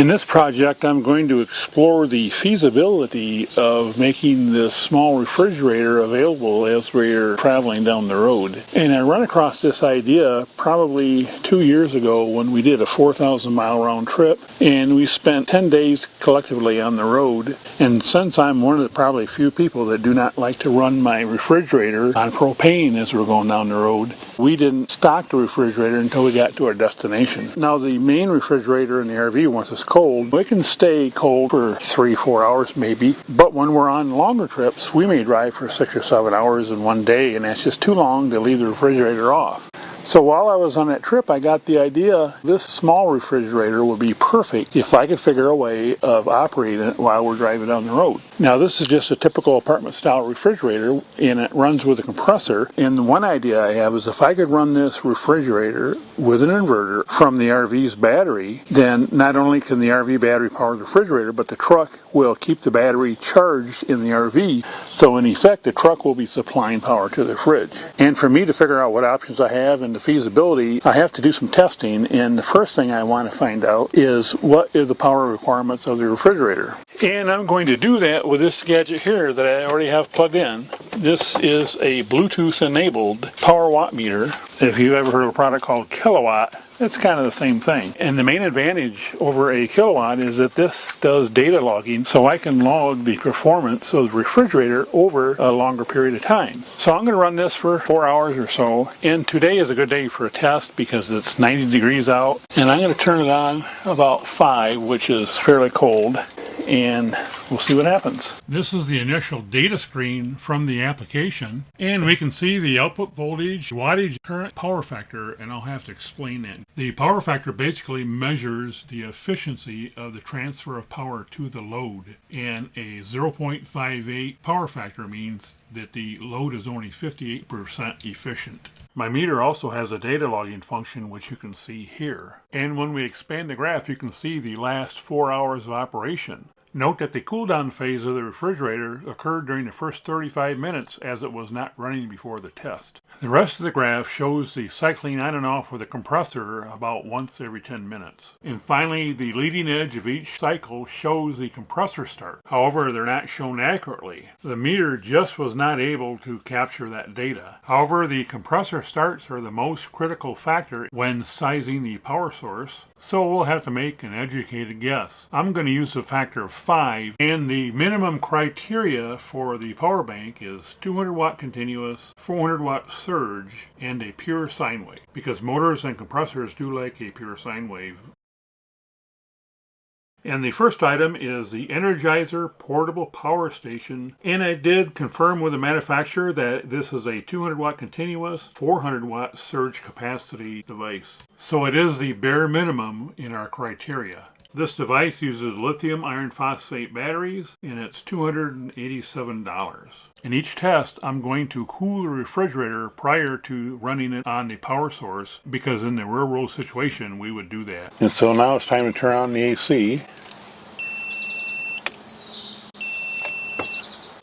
In this project, I'm going to explore the feasibility of making this small refrigerator available as we're traveling down the road. And I run across this idea probably 2 years ago when we did a 4,000 mile round trip, and we spent 10 days collectively on the road. And since I'm one of the probably few people that do not like to run my refrigerator on propane as we're going down the road, we didn't stock the refrigerator until we got to our destination. Now, the main refrigerator in the RV, once it's cold, it can stay cold for 3-4 hours maybe, but when we're on longer trips, we may drive for 6 or 7 hours in one day, and that's just too long to leave the refrigerator off. So while I was on that trip, I got the idea this small refrigerator would be perfect if I could figure a way of operating it while we're driving down the road. Now, this is just a typical apartment style refrigerator, and it runs with a compressor. And the one idea I have is if I could run this refrigerator with an inverter from the RV's battery, then not only can the RV battery power the refrigerator, but the truck will keep the battery charged in the RV. So in effect, the truck will be supplying power to the fridge. And for me to figure out what options I have and the feasibility, I have to do some testing. And the first thing I want to find out is what is the power requirements of the refrigerator. And I'm going to do that with this gadget here that I already have plugged in. This is a Bluetooth enabled power watt meter. If you've ever heard of a product called Kilowatt, it's kind of the same thing. And the main advantage over a kilowatt is that this does data logging, so I can log the performance of the refrigerator over a longer period of time. So I'm going to run this for 4 hours or so, and today is a good day for a test because it's 90 degrees out, and I'm going to turn it on about 5, which is fairly cold, and we'll see what happens. This is the initial data screen from the application, and we can see the output voltage, wattage, current, power factor, and I'll have to explain that. The power factor basically measures the efficiency of the transfer of power to the load, and a 0.58 power factor means that the load is only 58% efficient. My meter also has a data logging function, which you can see here. And when we expand the graph, you can see the last 4 hours of operation. Note that the cool down phase of the refrigerator occurred during the first 35 minutes as it was not running before the test. The rest of the graph shows the cycling on and off with a compressor about once every 10 minutes. And finally, the leading edge of each cycle shows the compressor start. However, they're not shown accurately. The meter just was not able to capture that data. However, the compressor starts are the most critical factor when sizing the power source, so we'll have to make an educated guess. I'm going to use a factor of 5, and the minimum criteria for the power bank is 200 watt continuous, 400 watt surge, and a pure sine wave, because motors and compressors do like a pure sine wave. And the first item is the Energizer portable power station, and I did confirm with the manufacturer that this is a 200 watt continuous, 400 watt surge capacity device. So it is the bare minimum in our criteria. This device uses lithium iron phosphate batteries, and it's $287. In each test, I'm going to cool the refrigerator prior to running it on the power source, because in the real world situation, we would do that. And so now it's time to turn on the AC.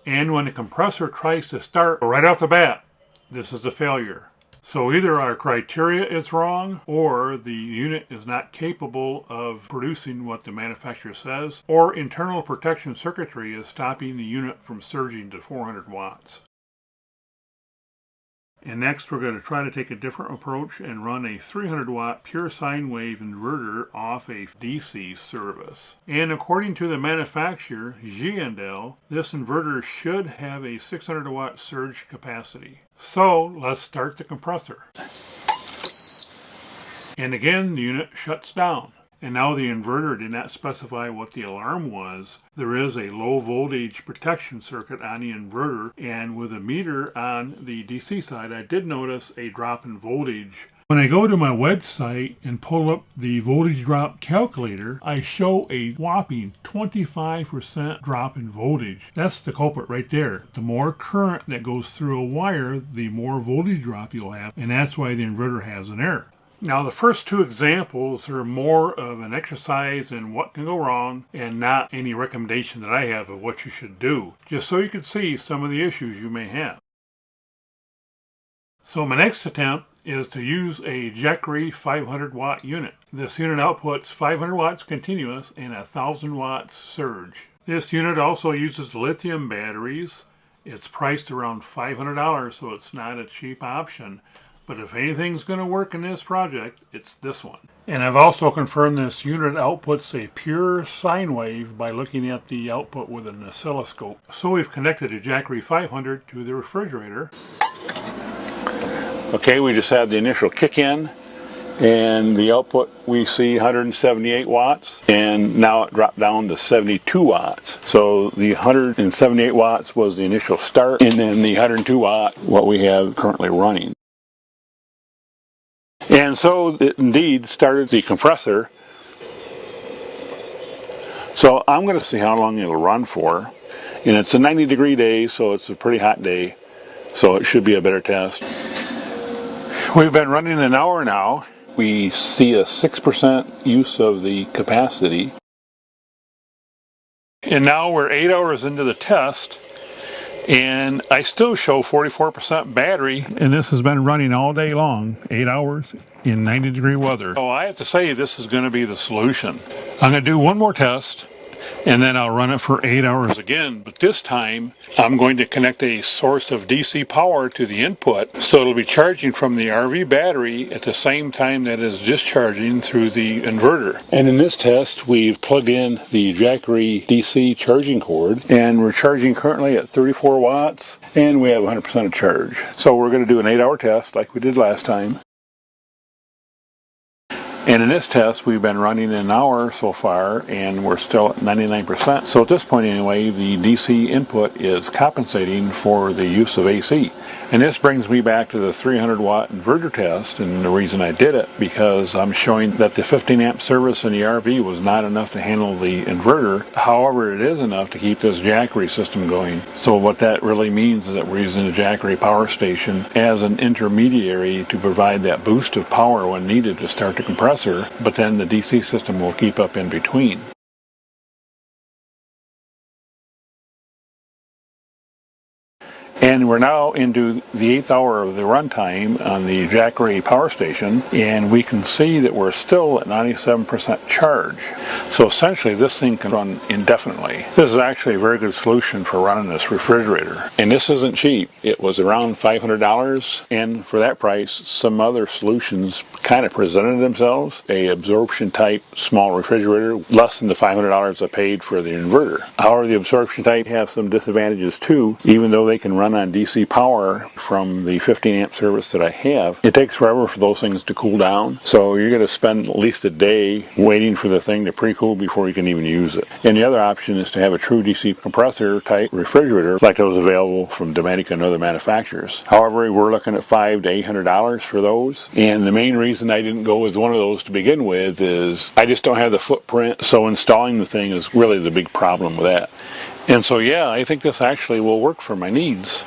And when the compressor tries to start right off the bat, this is a failure. So either our criteria is wrong, or the unit is not capable of producing what the manufacturer says, or internal protection circuitry is stopping the unit from surging to 400 watts. And next we're going to try to take a different approach and run a 300 watt pure sine wave inverter off a DC service. And according to the manufacturer, G&L, this inverter should have a 600 watt surge capacity. So let's start the compressor. And again, the unit shuts down. And now the inverter did not specify what the alarm was. There is a low voltage protection circuit on the inverter, and with a meter on the DC side, I did notice a drop in voltage. When I go to my website and pull up the voltage drop calculator, I show a whopping 25% drop in voltage. That's the culprit right there. The more current that goes through a wire, the more voltage drop you'll have, and that's why the inverter has an error. Now, the first two examples are more of an exercise in what can go wrong and not any recommendation that I have of what you should do, just so you can see some of the issues you may have. So my next attempt is to use a Jackery 500 watt unit. This unit outputs 500 watts continuous and 1000 watts surge. This unit also uses lithium batteries. It's priced around $500, so it's not a cheap option. But if anything's going to work in this project, it's this one. And I've also confirmed this unit outputs a pure sine wave by looking at the output with an oscilloscope. So we've connected a Jackery 500 to the refrigerator. Okay, we just had the initial kick in, and the output we see 178 watts, and now it dropped down to 72 watts. So the 178 watts was the initial start, and then the 102 watt, what we have currently running. And so it indeed started the compressor. So I'm going to see how long it'll run for. And it's a 90-degree day, so it's a pretty hot day. So it should be a better test. We've been running an hour now. We see a 6% use of the capacity. And now we're 8 hours into the test. And I still show 44% battery, and this has been running all day long, 8 hours in 90-degree weather. So I have to say this is going to be the solution. I'm going to do one more test, and then I'll run it for 8 hours again. But this time, I'm going to connect a source of DC power to the input, so it'll be charging from the RV battery at the same time that is discharging through the inverter. And in this test, we've plugged in the Jackery DC charging cord, and we're charging currently at 34 watts, and we have 100% of charge. So we're going to do an 8-hour test like we did last time. And in this test, we've been running an hour so far, and we're still at 99%. So at this point anyway, the DC input is compensating for the use of AC. And this brings me back to the 300 watt inverter test, and the reason I did it, because I'm showing that the 15 amp service in the RV was not enough to handle the inverter. However, it is enough to keep this Jackery system going. So what that really means is that we're using the Jackery power station as an intermediary to provide that boost of power when needed to start the compressor, but then the DC system will keep up in between. And we're now into the 8th hour of the runtime on the Jackery power station, and we can see that we're still at 97% charge. So essentially this thing can run indefinitely. This is actually a very good solution for running this refrigerator. And this isn't cheap. It was around $500, and for that price, some other solutions kind of presented themselves. A absorption type small refrigerator, less than the $500 I paid for the inverter. However, the absorption type have some disadvantages too. Even though they can run on DC power from the 15 amp service that I have, it takes forever for those things to cool down. So you're going to spend at least a day waiting for the thing to pre-cool before you can even use it. And the other option is to have a true DC compressor type refrigerator like those available from Domenica and other manufacturers. However, we're looking at $500 to $800 for those. And the main reason I didn't go with one of those to begin with is I just don't have the footprint, so installing the thing is really the big problem with that. And so yeah, I think this actually will work for my needs.